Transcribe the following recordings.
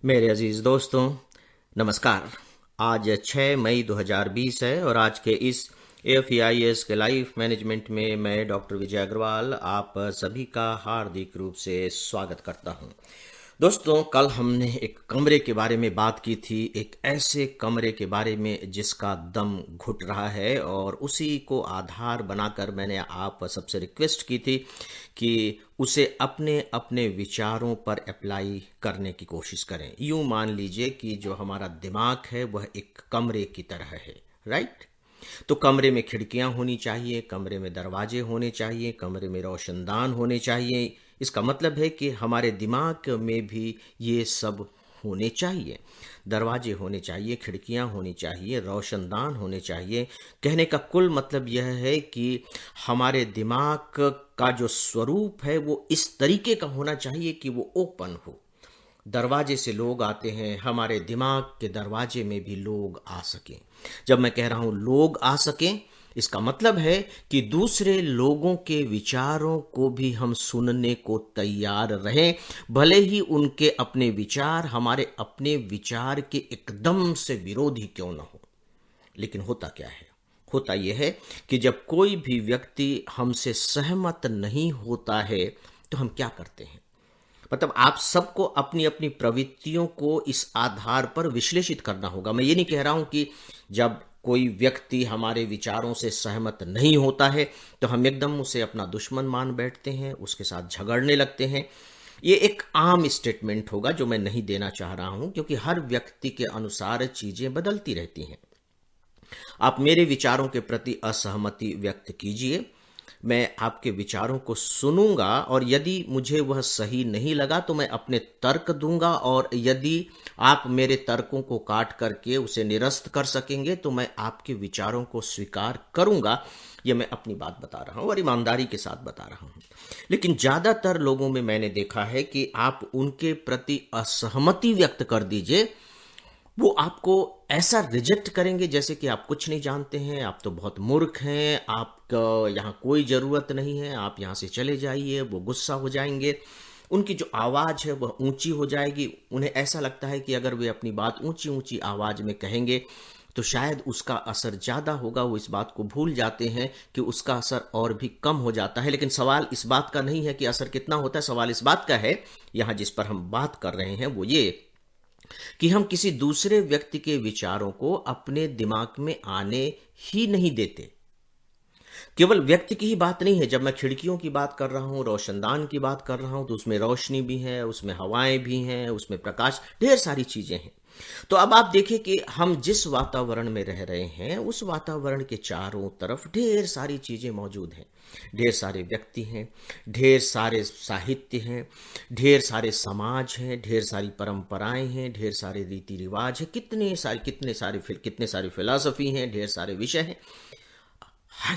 मेरे अजीज दोस्तों, नमस्कार। आज 6 मई 2020 है और आज के इस AFEIS के लाइफ मैनेजमेंट में मैं डॉक्टर विजय अग्रवाल आप सभी का हार्दिक रूप से स्वागत करता हूं। दोस्तों, कल हमने एक कमरे के बारे में बात की थी, एक ऐसे कमरे के बारे में जिसका दम घुट रहा है, और उसी को आधार बनाकर मैंने आप सबसे रिक्वेस्ट की थी कि उसे अपने अपने विचारों पर अप्लाई करने की कोशिश करें। यूं मान लीजिए कि जो हमारा दिमाग है वह एक कमरे की तरह है, राइट? तो कमरे में खिड़कियां होनी चाहिए, कमरे में दरवाजे होने चाहिए, कमरे में रोशनदान होने चाहिए। इसका मतलब है कि हमारे दिमाग में भी ये सब होने चाहिए। दरवाजे होने चाहिए, खिड़कियां होनी चाहिए, रोशनदान होने चाहिए। कहने का कुल मतलब यह है कि हमारे दिमाग का जो स्वरूप है वो इस तरीके का होना चाहिए कि वो ओपन हो। दरवाजे से लोग आते हैं, हमारे दिमाग के दरवाजे में भी लोग आ सकें। जब मैं कह रहा हूं लोग आ सकें, इसका मतलब है कि दूसरे लोगों के विचारों को भी हम सुनने को तैयार रहें, भले ही उनके अपने विचार हमारे अपने विचार के एकदम से विरोधी क्यों न हो। लेकिन होता क्या है? होता यह है कि जब कोई भी व्यक्ति हमसे सहमत नहीं होता है तो हम क्या करते हैं? मतलब आप सबको अपनी अपनी प्रवृत्तियों को इस आधार पर विश्लेषित करना होगा। मैं ये नहीं कह रहा हूं कि जब कोई व्यक्ति हमारे विचारों से सहमत नहीं होता है तो हम एकदम उसे अपना दुश्मन मान बैठते हैं, उसके साथ झगड़ने लगते हैं। ये एक आम स्टेटमेंट होगा जो मैं नहीं देना चाह रहा हूं, क्योंकि हर व्यक्ति के अनुसार चीजें बदलती रहती हैं। आप मेरे विचारों के प्रति असहमति व्यक्त कीजिए, मैं आपके विचारों को सुनूंगा, और यदि मुझे वह सही नहीं लगा तो मैं अपने तर्क दूंगा, और यदि आप मेरे तर्कों को काट करके उसे निरस्त कर सकेंगे तो मैं आपके विचारों को स्वीकार करूंगा। यह मैं अपनी बात बता रहा हूं और ईमानदारी के साथ बता रहा हूं। लेकिन ज्यादातर लोगों में मैंने देखा है कि आप उनके प्रति असहमति व्यक्त कर दीजिए, वो आपको ऐसा रिजेक्ट करेंगे जैसे कि आप कुछ नहीं जानते हैं, आप तो बहुत मूर्ख हैं, आपका यहाँ कोई ज़रूरत नहीं है, आप यहाँ से चले जाइए। वो गुस्सा हो जाएंगे, उनकी जो आवाज़ है वह ऊंची हो जाएगी। उन्हें ऐसा लगता है कि अगर वे अपनी बात ऊंची ऊंची आवाज़ में कहेंगे तो शायद उसका असर ज़्यादा होगा। वो इस बात को भूल जाते हैं कि उसका असर और भी कम हो जाता है। लेकिन सवाल इस बात का नहीं है कि असर कितना होता है, सवाल इस बात का है यहाँ जिस पर हम बात कर रहे हैं वो ये कि हम किसी दूसरे व्यक्ति के विचारों को अपने दिमाग में आने ही नहीं देते। केवल व्यक्ति की ही बात नहीं है। जब मैं खिड़कियों की बात कर रहा हूं, रोशनदान की बात कर रहा हूं, तो उसमें रोशनी भी है, उसमें हवाएं भी हैं, उसमें प्रकाश, ढेर सारी चीजें हैं। तो अब आप देखिए कि हम जिस वातावरण में रह रहे हैं उस वातावरण के चारों तरफ ढेर सारी चीजें मौजूद हैं। ढेर सारे व्यक्ति हैं, ढेर सारे साहित्य हैं, ढेर सारे समाज हैं, ढेर सारी परंपराएं हैं, ढेर सारे रीति रिवाज हैं, कितने सारे फिलॉसफी हैं, ढेर सारे विषय हैं,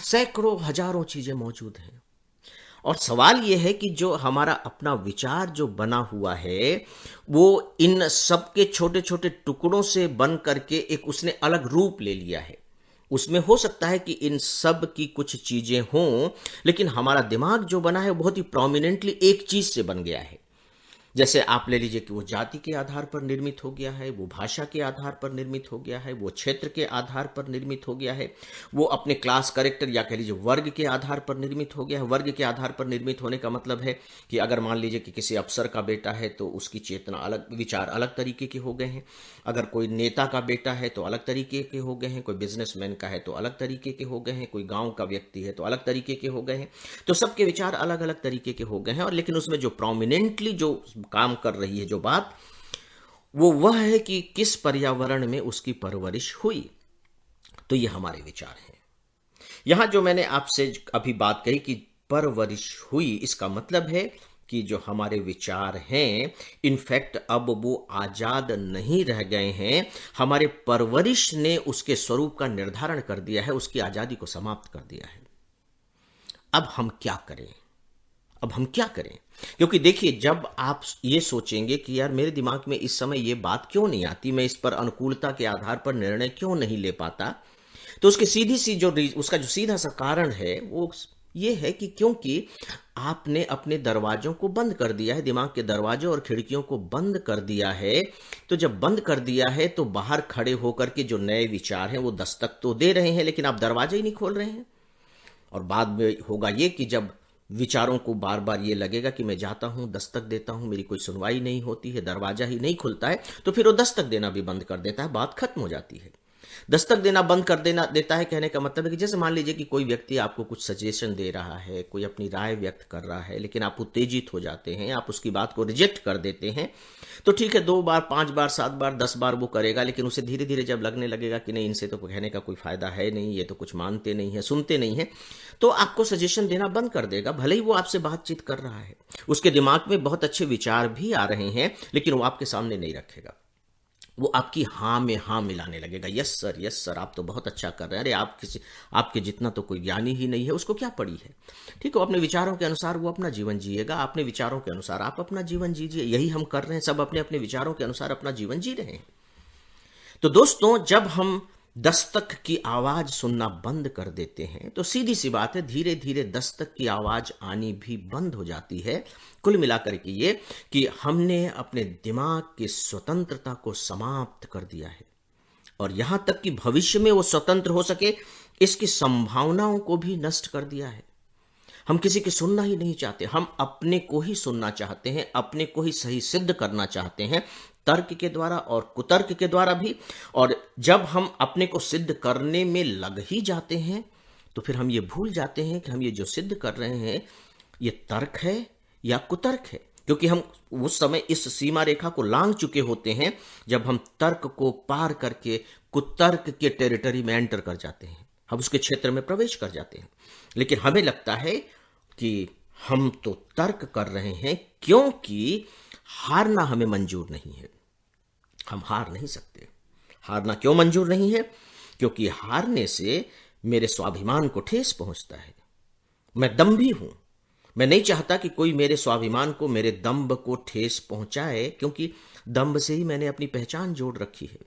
सैकड़ों हजारों चीजें मौजूद हैं। और सवाल यह है कि जो हमारा अपना विचार जो बना हुआ है वो इन सबके छोटे छोटे टुकड़ों से बन करके एक उसने अलग रूप ले लिया है। उसमें हो सकता है कि इन सब की कुछ चीजें हों, लेकिन हमारा दिमाग जो बना है बहुत ही प्रोमिनेंटली एक चीज से बन गया है। जैसे आप ले लीजिए कि वो जाति के आधार पर निर्मित हो गया है, वो भाषा के आधार पर निर्मित हो गया है, वो क्षेत्र के आधार पर निर्मित हो गया है, वो अपने क्लास करेक्टर या कह लीजिए वर्ग के आधार पर निर्मित हो गया है। वर्ग के आधार पर निर्मित होने का मतलब है कि अगर मान लीजिए कि किसी अफसर का बेटा है तो उसकी चेतना अलग, विचार अलग तरीके के हो गए हैं। अगर कोई नेता का बेटा है तो अलग तरीके के हो गए हैं, कोई बिजनेसमैन का है तो अलग तरीके के हो गए हैं, कोई गांव का व्यक्ति है तो अलग तरीके के हो गए हैं। तो सबके विचार अलग अलग तरीके के हो गए हैं, और लेकिन उसमें जो प्रोमिनेंटली जो काम कर रही है जो बात, वो वह है कि किस पर्यावरण में उसकी परवरिश हुई। तो ये हमारे विचार हैं। यहां जो मैंने आपसे अभी बात कही कि परवरिश हुई, इसका मतलब है कि जो हमारे विचार हैं इनफैक्ट अब वो आजाद नहीं रह गए हैं। हमारे परवरिश ने उसके स्वरूप का निर्धारण कर दिया है, उसकी आजादी को समाप्त कर दिया है। अब हम क्या करें? अब हम क्या करें? क्योंकि देखिए, जब आप ये सोचेंगे कि यार मेरे दिमाग में इस समय ये बात क्यों नहीं आती, मैं इस पर अनुकूलता के आधार पर निर्णय क्यों नहीं ले पाता, तो उसकी सीधी सी जो उसका जो सीधा सा कारण है वो ये है कि क्योंकि आपने अपने दरवाजों को बंद कर दिया है, दिमाग के दरवाजों और खिड़कियों को बंद कर दिया है। तो जब बंद कर दिया है तो बाहर खड़े होकर के जो नए विचार हैं वो दस्तक तो दे रहे हैं, लेकिन आप दरवाजे ही नहीं खोल रहे हैं। और बाद में होगा ये कि जब विचारों को बार बार ये लगेगा कि मैं जाता हूं, दस्तक देता हूं, मेरी कोई सुनवाई नहीं होती है, दरवाजा ही नहीं खुलता है, तो फिर वो दस्तक देना भी बंद कर देता है, बात खत्म हो जाती है। दस्तक देना बंद कर देना देता है कहने का मतलब है कि जैसे मान लीजिए कि कोई व्यक्ति आपको कुछ सजेशन दे रहा है, कोई अपनी राय व्यक्त कर रहा है, लेकिन आप उत्तेजित हो जाते हैं, आप उसकी बात को रिजेक्ट कर देते हैं। तो ठीक है, 2 बार, 5 बार, 7 बार, 10 बार वो करेगा, लेकिन उसे धीरे धीरे जब लगने लगेगा कि नहीं, इनसे तो कहने का कोई फायदा है नहीं, ये तो कुछ मानते नहीं है, सुनते नहीं है, तो आपको सजेशन देना बंद कर देगा। भले ही वो आपसे बातचीत कर रहा है, उसके दिमाग में बहुत अच्छे विचार भी आ रहे हैं, लेकिन वो आपके सामने नहीं रखेगा। वो आपकी हाँ में हाँ मिलाने लगेगा। यस सर, यस सर, आप तो बहुत अच्छा कर रहे हैं, अरे आपके जितना तो कोई ज्ञानी ही नहीं है, उसको क्या पड़ी है। ठीक है, वो अपने विचारों के अनुसार वो अपना जीवन जिएगा, अपने विचारों के अनुसार आप अपना जीवन जीजिए। यही हम कर रहे हैं, सब अपने अपने विचारों के अनुसार अपना जीवन जी रहे हैं। तो दोस्तों, जब हम दस्तक की आवाज सुनना बंद कर देते हैं तो सीधी सी बात है, धीरे धीरे दस्तक की आवाज आनी भी बंद हो जाती है। कुल मिलाकर के ये कि हमने अपने दिमाग की स्वतंत्रता को समाप्त कर दिया है, और यहां तक कि भविष्य में वो स्वतंत्र हो सके इसकी संभावनाओं को भी नष्ट कर दिया है। हम किसी की सुनना ही नहीं चाहते, हम अपने को ही सुनना चाहते हैं, अपने को ही सही सिद्ध करना चाहते हैं, तर्क के द्वारा और कुतर्क के द्वारा भी। और जब हम अपने को सिद्ध करने में लग ही जाते हैं तो फिर हम ये भूल जाते हैं कि हम ये जो सिद्ध कर रहे हैं ये तर्क है या कुतर्क है, क्योंकि हम उस समय इस सीमा रेखा को लांघ चुके होते हैं जब हम तर्क को पार करके कुतर्क के टेरिटरी में एंटर कर जाते हैं, हम उसके क्षेत्र में प्रवेश कर जाते हैं। लेकिन हमें लगता है कि हम तो तर्क कर रहे हैं, क्योंकि हारना हमें मंजूर नहीं है। हम हार नहीं सकते। हारना क्यों मंजूर नहीं है? क्योंकि हारने से मेरे स्वाभिमान को ठेस पहुंचता है। मैं दम्भी हूं, मैं नहीं चाहता कि कोई मेरे स्वाभिमान को, मेरे दम्भ को ठेस पहुंचाए, क्योंकि दम्भ से ही मैंने अपनी पहचान जोड़ रखी है।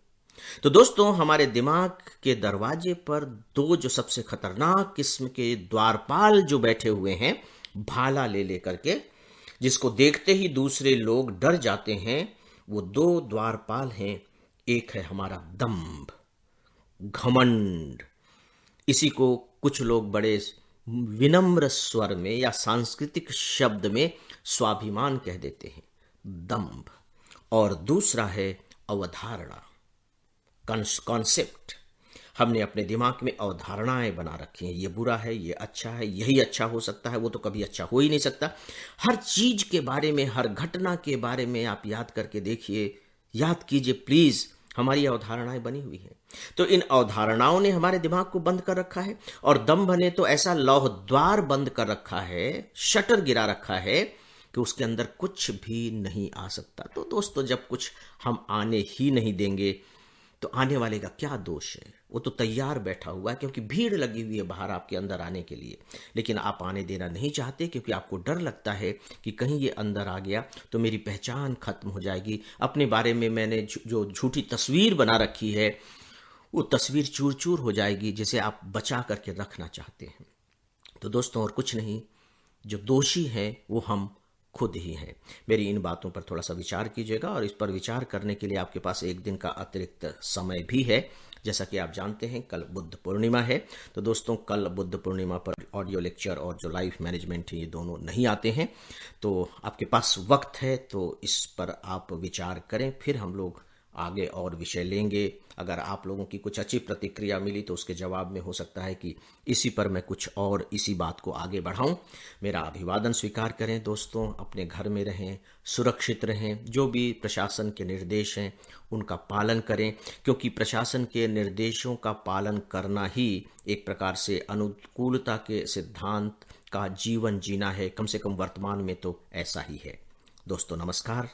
तो दोस्तों, हमारे दिमाग के दरवाजे पर 2 जो सबसे खतरनाक किस्म के द्वारपाल जो बैठे हुए हैं, भाला ले लेकर के, जिसको देखते ही दूसरे लोग डर जाते हैं, वो 2 द्वारपाल हैं। एक है हमारा दंभ, घमंड। इसी को कुछ लोग बड़े विनम्र स्वर में या सांस्कृतिक शब्द में स्वाभिमान कह देते हैं, दंभ। और दूसरा है अवधारणा, कॉन्सेप्ट। हमने अपने दिमाग में अवधारणाएं बना रखी हैं, ये बुरा है, ये अच्छा है, यही अच्छा हो सकता है, वो तो कभी अच्छा हो ही नहीं सकता। हर चीज के बारे में, हर घटना के बारे में आप याद करके देखिए, याद कीजिए प्लीज, हमारी अवधारणाएं बनी हुई हैं। तो इन अवधारणाओं ने हमारे दिमाग को बंद कर रखा है, और दंभ ने तो ऐसा लौह द्वार बंद कर रखा है, शटर गिरा रखा है कि उसके अंदर कुछ भी नहीं आ सकता। तो दोस्तों, जब कुछ हम आने ही नहीं देंगे तो आने वाले का क्या दोष है? वो तो तैयार बैठा हुआ है, क्योंकि भीड़ लगी हुई है बाहर आपके अंदर आने के लिए, लेकिन आप आने देना नहीं चाहते, क्योंकि आपको डर लगता है कि कहीं ये अंदर आ गया तो मेरी पहचान खत्म हो जाएगी, अपने बारे में मैंने जो झूठी तस्वीर बना रखी है वो तस्वीर चूर चूर हो जाएगी, जिसे आप बचा करके रखना चाहते हैं। तो दोस्तों, और कुछ नहीं, जो दोषी हैं वो हम खुद ही हैं। मेरी इन बातों पर थोड़ा सा विचार कीजिएगा, और इस पर विचार करने के लिए आपके पास 1 दिन का अतिरिक्त समय भी है। जैसा कि आप जानते हैं, कल बुद्ध पूर्णिमा है। तो दोस्तों, कल बुद्ध पूर्णिमा पर ऑडियो लेक्चर और जो लाइफ मैनेजमेंट है, ये दोनों नहीं आते हैं। तो आपके पास वक्त है तो इस पर आप विचार करें, फिर हम लोग आगे और विषय लेंगे। अगर आप लोगों की कुछ अच्छी प्रतिक्रिया मिली तो उसके जवाब में हो सकता है कि इसी पर मैं कुछ और इसी बात को आगे बढ़ाऊं। मेरा अभिवादन स्वीकार करें दोस्तों, अपने घर में रहें, सुरक्षित रहें, जो भी प्रशासन के निर्देश हैं उनका पालन करें, क्योंकि प्रशासन के निर्देशों का पालन करना ही एक प्रकार से अनुकूलता के सिद्धांत का जीवन जीना है। कम से कम वर्तमान में तो ऐसा ही है। दोस्तों नमस्कार।